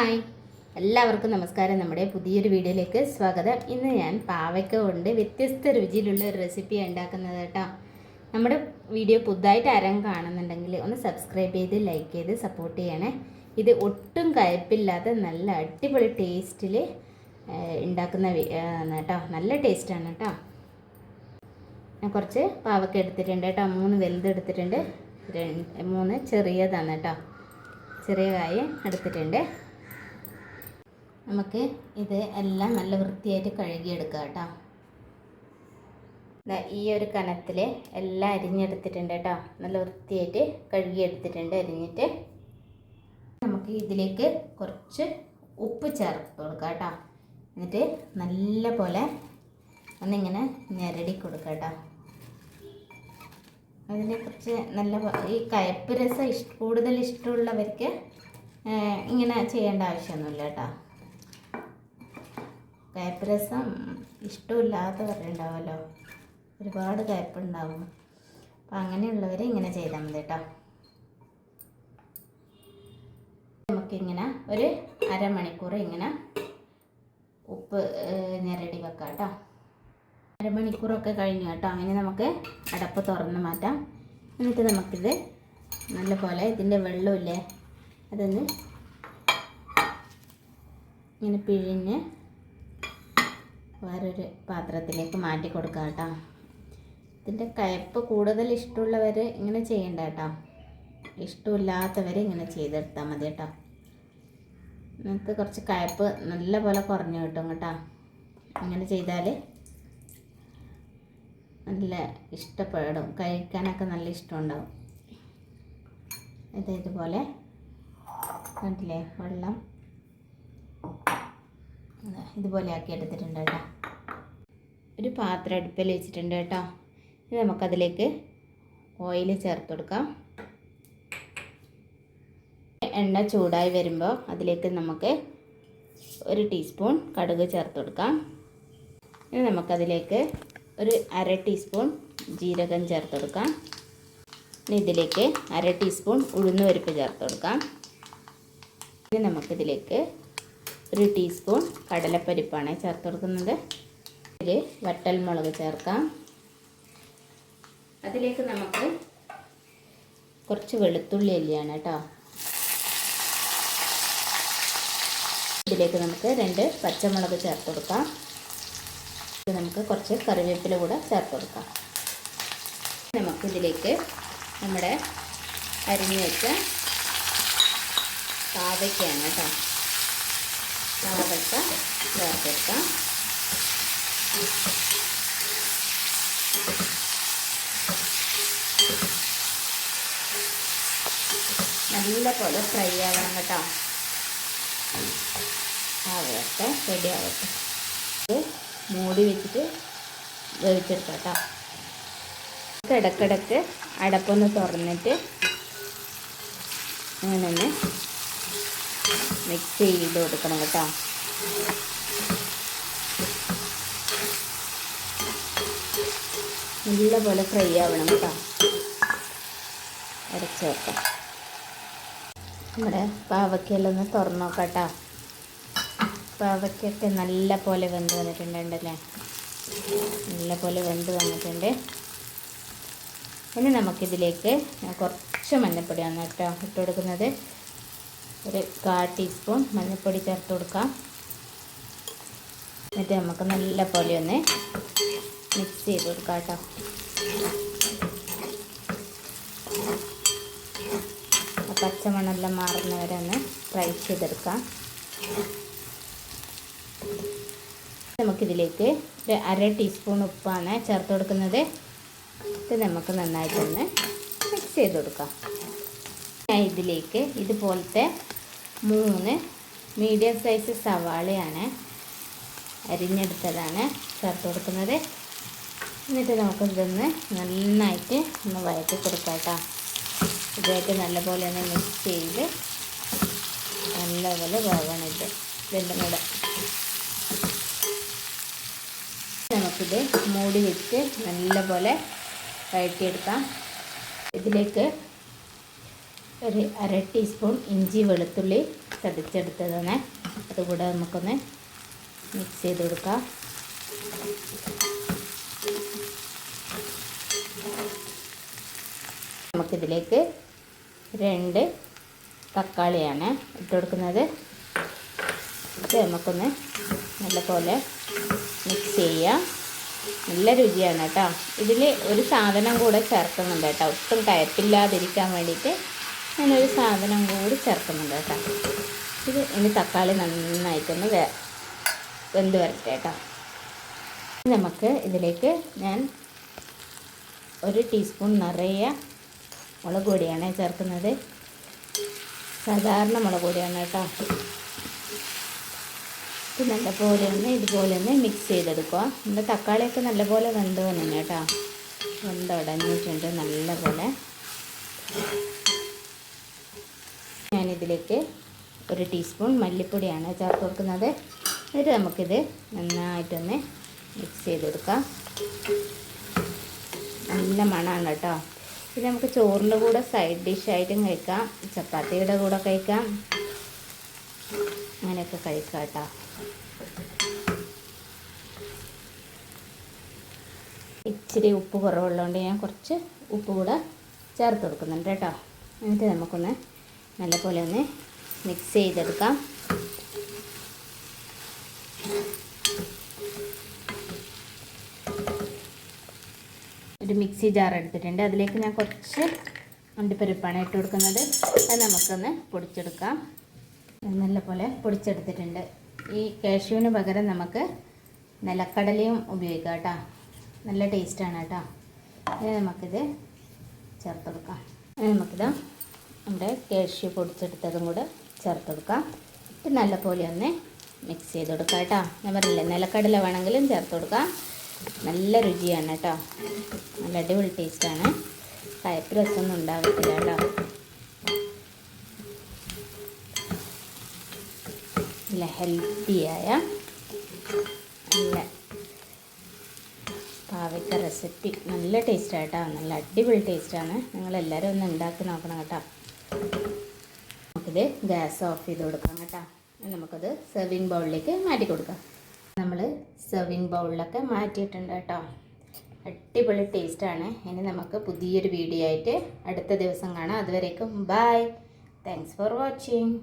Hi, എല്ലാവർക്കും നമസ്കാരം. നമ്മുടെ പുതിയൊരു വീഡിയോയിലേക്ക് സ്വാഗതം. ഇന്ന് ഞാൻ പാവയ്ക്ക കൊണ്ട് വ്യത്യസ്ത രുചിയിലുള്ള ഒരു റെസിപ്പി ഉണ്ടാക്കുന്നത് കേട്ടോ. നമ്മുടെ വീഡിയോ പുതുതായിട്ട് ആരും കാണുന്നുണ്ടെങ്കിൽ ഒന്ന് സബ്സ്ക്രൈബ് ചെയ്ത് ലൈക്ക് ചെയ്ത് സപ്പോർട്ട് ചെയ്യണേ. ഇത് ഒട്ടും കയ്പില്ലാത്ത നല്ല അടിപൊളി ടേസ്റ്റിൽ ഉണ്ടാക്കുന്ന കേട്ടോ. നല്ല ടേസ്റ്റാണ് കേട്ടോ. ഞാൻ കുറച്ച് പാവയ്ക്ക എടുത്തിട്ടുണ്ട് കേട്ടോ. 3 വലുത് എടുത്തിട്ടുണ്ട്, 3 ചെറിയതാണ് കേട്ടോ. ചെറിയ കായ എടുത്തിട്ടുണ്ട്. നമുക്ക് ഇത് എല്ലാം നല്ല വൃത്തിയായിട്ട് കഴുകിയെടുക്കാം കേട്ടോ. ഈ ഒരു കനത്തിൽ എല്ലാം അരിഞ്ഞെടുത്തിട്ടുണ്ട് കേട്ടോ. നല്ല വൃത്തിയായിട്ട് കഴുകിയെടുത്തിട്ടുണ്ട് അരിഞ്ഞിട്ട്. നമുക്ക് ഇതിലേക്ക് കുറച്ച് ഉപ്പ് ചേർത്ത് കൊടുക്കാം കേട്ടോ. എന്നിട്ട് നല്ല പോലെ ഒന്നിങ്ങനെ ഞെരടി കൊടുക്കാം കേട്ടോ. അതിനെക്കുറിച്ച് നല്ല ഈ കയ്പ്പ് രസം കൂടുതൽ ഇഷ്ടമുള്ളവർക്ക് ഇങ്ങനെ ചെയ്യേണ്ട ആവശ്യമൊന്നുമില്ല കേട്ടോ. കയ്പ്പ് രസം ഇഷ്ടമില്ലാത്തവരുണ്ടാവുമല്ലോ, ഒരുപാട് കയ്പ്പുണ്ടാവും. അപ്പം അങ്ങനെയുള്ളവർ ഇങ്ങനെ ചെയ്താൽ മതി കേട്ടോ. നമുക്കിങ്ങനെ ഒരു അരമണിക്കൂർ ഇങ്ങനെ ഉപ്പ് ഞെരടി വെക്കാം കേട്ടോ. അരമണിക്കൂറൊക്കെ കഴിഞ്ഞു കേട്ടോ. അങ്ങനെ നമുക്ക് അടപ്പ് തുറന്ന് മാറ്റാം. എന്നിട്ട് നമുക്കിത് നല്ലപോലെ ഇതിൻ്റെ വെള്ളമില്ലേ അതൊന്ന് ഇങ്ങനെ പിഴിഞ്ഞ് വേറൊരു പാത്രത്തിലേക്ക് മാറ്റി കൊടുക്കാം കേട്ടോ. ഇതിൻ്റെ കയ്പ്പ് കൂടുതൽ ഇഷ്ടമുള്ളവർ ഇങ്ങനെ ചെയ്യണ്ട കേട്ടോ. ഇഷ്ടമില്ലാത്തവർ ഇങ്ങനെ ചെയ്തെടുത്താൽ മതി കേട്ടോ. നമുക്ക് കുറച്ച് കയ്പ്പ് നല്ല പോലെ കുറഞ്ഞു കിട്ടും കേട്ടോ. ഇങ്ങനെ ചെയ്താൽ നല്ല ഇഷ്ടപ്പെടും, കഴിക്കാനൊക്കെ നല്ല ഇഷ്ടമുണ്ടാവും. ഇതുപോലെ കണ്ടില്ലേ, വെള്ളം ഇതുപോലെ ആക്കി എടുത്തിട്ടുണ്ട് കേട്ടോ. ഒരു പാത്രം അടുപ്പിൽ വെച്ചിട്ടുണ്ട് കേട്ടോ. ഇനി നമുക്കതിലേക്ക് ഓയിൽ ചേർത്ത് കൊടുക്കാം. എണ്ണ ചൂടായി വരുമ്പോൾ അതിലേക്ക് നമുക്ക് 1 ടീസ്പൂൺ കടുക് ചേർത്ത് കൊടുക്കാം. ഇനി നമുക്കതിലേക്ക് ഒരു 1/2 ടീസ്പൂൺ ജീരകം ചേർത്ത് കൊടുക്കാം. ഇനി ഇതിലേക്ക് 1/2 ടീസ്പൂൺ ഉഴുന്നുപരിപ്പ് ചേർത്ത് കൊടുക്കാം. ഇനി നമുക്കിതിലേക്ക് 1 ടീസ്പൂൺ കടലപ്പരിപ്പാണ് ചേർത്ത് കൊടുക്കുന്നത്. ഒരു വറ്റൽമുളക് ചേർക്കാം. അതിലേക്ക് നമുക്ക് കുറച്ച് വെളുത്തുള്ളി അല്ലിയാണ് കേട്ടോ. ഇതിലേക്ക് നമുക്ക് 2 പച്ചമുളക് ചേർത്ത് കൊടുക്കാം. നമുക്ക് കുറച്ച് കറിവേപ്പില കൂടെ ചേർത്ത് കൊടുക്കാം. നമുക്കിതിലേക്ക് നമ്മുടെ അരിഞ്ഞു വെച്ച പാവയ്ക്കയാണ് കേട്ടോ. പാവയ്ക്ക ചേർത്തെടുക്കാം. നല്ല പോലെ ഫ്രൈ ആവണം കേട്ടോ. പാവയ്ക്ക റെഡി ആവട്ടെ. മൂടി വെച്ചിട്ട് വേവിച്ചെടുക്കാം കേട്ടോ. ഇടയ്ക്കിടയ്ക്ക് അടപ്പൊന്ന് തുറന്നിട്ട് അങ്ങനെ മിക്സ് ചെയ്ത് കൊടുക്കണം കേട്ടോ. നല്ല പോലെ ഫ്രൈ ആവണം കേട്ടോ. അരച്ച് വെക്കാം. നമ്മുടെ പാവയ്ക്കെല്ലാം ഒന്ന് തുറന്ന് നോക്കാം കേട്ടോ. പാവയ്ക്കൊക്കെ നല്ല പോലെ വെന്ത് വന്നിട്ടുണ്ടല്ലേ. നല്ല പോലെ വെന്ത് വന്നിട്ടുണ്ട്. ഇനി നമുക്കിതിലേക്ക് കുറച്ച് മഞ്ഞൾപ്പൊടിയാണ് കേട്ടോ ഇട്ട് കൊടുക്കുന്നത്. ഒരു 1/4 ടീസ്പൂൺ മഞ്ഞൾപ്പൊടി ചേർത്ത് കൊടുക്കാം. എന്നിട്ട് നമുക്ക് നല്ല പോലെ ഒന്ന് മിക്സ് ചെയ്ത് കൊടുക്കാം കേട്ടോ. പച്ചമണെല്ലാം മാറുന്നവരെ ഒന്ന് ഫ്രൈ ചെയ്തെടുക്കാം. നമുക്കിതിലേക്ക് ഒരു 1/2 ടീസ്പൂൺ ഉപ്പാണ് ചേർത്ത് കൊടുക്കുന്നത്. ഇത് നമുക്ക് നന്നായിട്ടൊന്ന് മിക്സ് ചെയ്ത് കൊടുക്കാം. ഇതിലേക്ക് ഇതുപോലത്തെ 3 മീഡിയം സൈസ് സവാളയാണ് അരിഞ്ഞെടുത്തതാണ് ചേർത്ത് കൊടുക്കുന്നത്. എന്നിട്ട് നമുക്കിതൊന്ന് നന്നായിട്ട് ഒന്ന് വഴറ്റി കൊടുക്കാം കേട്ടോ. ഇതായിട്ട് നല്ലപോലെ ഒന്ന് മിക്സ് ചെയ്ത് നല്ലപോലെ വേവണം. രണ്ടും കൂടെ നമുക്കിത് മൂടി വെച്ച് നല്ലപോലെ വഴറ്റിയെടുക്കാം. ഇതിലേക്ക് ഒരു 1/2 ടീസ്പൂൺ ഇഞ്ചി വെളുത്തുള്ളി ചതച്ചെടുത്തതാണ്. അതുകൂടെ നമുക്കൊന്ന് മിക്സ് ചെയ്ത് കൊടുക്കാം. നമുക്കിതിലേക്ക് 2 തക്കാളിയാണ് ഇട്ട് കൊടുക്കുന്നത്. ഇത് നമുക്കൊന്ന് നല്ലപോലെ മിക്സ് ചെയ്യാം. നല്ല രുചിയാണ് കേട്ടോ. ഇതിൽ ഒരു സാധനം കൂടെ ചേർക്കുന്നുണ്ട് കേട്ടോ, ഒട്ടും കയപ്പില്ലാതിരിക്കാൻ വേണ്ടിയിട്ട് ഞാനൊരു സാധനം കൂടി ചേർക്കുന്നുണ്ട് കേട്ടോ. ഇനി തക്കാളി നന്നായിട്ടൊന്ന് വെന്ത് വരട്ടെ കേട്ടോ. നമുക്ക് ഇതിലേക്ക് ഞാൻ 1 ടീസ്പൂൺ നിറയെ മുളക് പൊടിയാണ് ചേർക്കുന്നത്. സാധാരണ മുളക് പൊടിയാണ് കേട്ടോ. ഇത് നല്ലപോലെ ഇതുപോലെ മിക്സ് ചെയ്തെടുക്കുക. നമ്മുടെ തക്കാളിയൊക്കെ നല്ലപോലെ വെന്ത് തന്നെ കേട്ടോ, വെന്തുടഞ്ഞിട്ടുണ്ട് നല്ലപോലെ. ഞാനിതിലേക്ക് 1 ടീസ്പൂൺ മല്ലിപ്പൊടിയാണ് ചേർത്ത് കൊടുക്കുന്നത്. എന്നിട്ട് നമുക്കിത് നന്നായിട്ടൊന്ന് മിക്സ് ചെയ്തെടുക്കാം. നല്ല മണമാണ് കേട്ടോ. ഇത് നമുക്ക് ചോറിൻ്റെ കൂടെ സൈഡ് ഡിഷായിട്ടും കഴിക്കാം, ചപ്പാത്തിയുടെ കൂടെ കഴിക്കാം, അങ്ങനെയൊക്കെ കഴിക്കാം കേട്ടോ. ഇച്ചിരി ഉപ്പ് കുറവുള്ളതുകൊണ്ട് ഞാൻ കുറച്ച് ഉപ്പ് കൂടെ ചേർത്ത് കൊടുക്കുന്നുണ്ട് കേട്ടോ. എന്നിട്ട് നമുക്കൊന്ന് നല്ലപോലെ ഒന്ന് മിക്സ് ചെയ്തെടുക്കാം. ഒരു മിക്സി ജാർ എടുത്തിട്ടുണ്ട്. അതിലേക്ക് ഞാൻ കുറച്ച് അണ്ടിപ്പരിപ്പാണ് ഇട്ട് കൊടുക്കുന്നത്. അത് നമുക്കൊന്ന് പൊടിച്ചെടുക്കാം. നല്ലപോലെ പൊടിച്ചെടുത്തിട്ടുണ്ട്. ഈ കാഷ്യൂവിന് പകരം നമുക്ക് നിലക്കടലയും ഉപയോഗിക്കാം കേട്ടോ, നല്ല ടേസ്റ്റാണ് കേട്ടോ. ഇനി നമുക്കിത് ചേർത്ത് കൊടുക്കാം. നമുക്കിത് നമ്മുടെ കാഷ്യൂ പൊടിച്ചെടുത്തതും കൂടെ ചേർത്ത് കൊടുക്കാം. ഇത് നല്ലപോലെ ഒന്ന് മിക്സ് ചെയ്ത് കൊടുക്കാം കേട്ടോ. ഞാൻ പറഞ്ഞില്ലേ, നിലക്കടല വേണമെങ്കിലും ചേർത്ത് കൊടുക്കാം. നല്ല രുചിയാണ് കേട്ടോ, നല്ല അടിപൊളി ടേസ്റ്റാണ്. കയ്പ്പ് രസമൊന്നും ഉണ്ടാകത്തില്ല കേട്ടോ. നല്ല ഹെൽത്തിയായ നല്ല പാവയ്ക്ക റെസിപ്പി, നല്ല ടേസ്റ്റാണ് കേട്ടോ, നല്ല അടിപൊളി ടേസ്റ്റാണ്. നിങ്ങളെല്ലാവരും ഒന്ന് ഉണ്ടാക്കി നോക്കണം കേട്ടോ. നമുക്കിത് ഗ്യാസ് ഓഫ് ചെയ്ത് കൊടുക്കാം കേട്ടോ. നമുക്കത് സെർവിങ് ബൗളിലേക്ക് മാറ്റി കൊടുക്കാം. നമ്മൾ സെർവിങ് ബൗളിലൊക്കെ മാറ്റിയിട്ടുണ്ട് കേട്ടോ. അടിപൊളി ടേസ്റ്റാണ്. ഇനി നമുക്ക് പുതിയൊരു വീഡിയോ ആയിട്ട് അടുത്ത ദിവസം കാണാം. അതുവരേക്കും ബൈ. Thanks for watching.